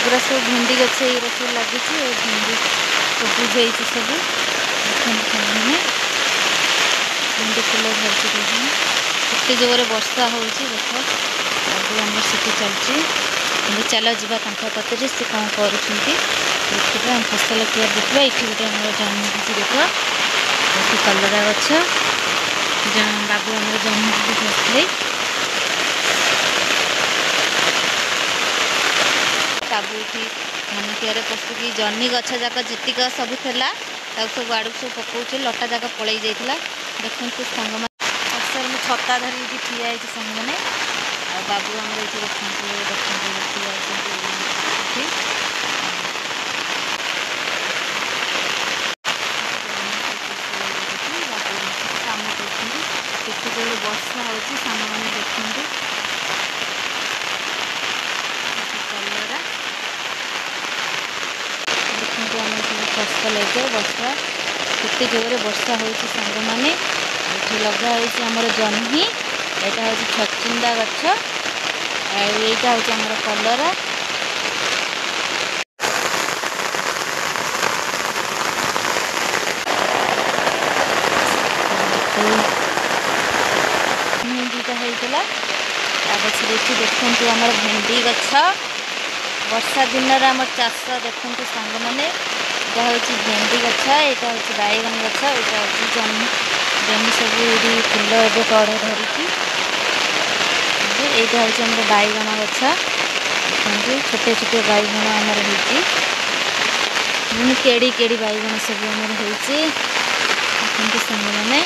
एगुरा सब भेंडी गछ ये सब लगी भेंडी सब सब भेंडी फुल धरती केते जोर वर्षा होती देख आगे आम सीटी चलती चल जा पतरे से कौन कर फसल किया देखा ये गोटे आम जन्म देख कलरा गछ बाबू आम जन्म देखते बाबू ये धान कियारे पशुकी जन्नी गछ जाक जीतिक सब था सब आड़ सब पकाऊे लटा जाक पल जाता देखते सांग सर मैं छता धरिकी ठिया सांग मैंने बाबू आम देखते काम करते जोर वर्षा हो सांग मैंने देखते कलरा देखते आम सब फसल वर्षा केते जोर वर्षा हो सांग मैंने ये लगाई आमर जह्नी यहाँ हूँ छचिंदा गछ यहाँ हूँ आमर कलरा दुईटा होता गए देखते आमर भेंडी गछ वर्षा दिन आम चाष देखते सांग मैंने यहाँ हूँ भेंडी गछ यहाँ हूँ बैगन गछ यहाँ हूँ जह्नी जमी सब फुल ए कड़ धरिकी यहाँ हूँ आम बैगन गछ छोटे छोटे बैगन आमर होती केड़ी केड़ी बैगन सब आमर होती सांग मैंने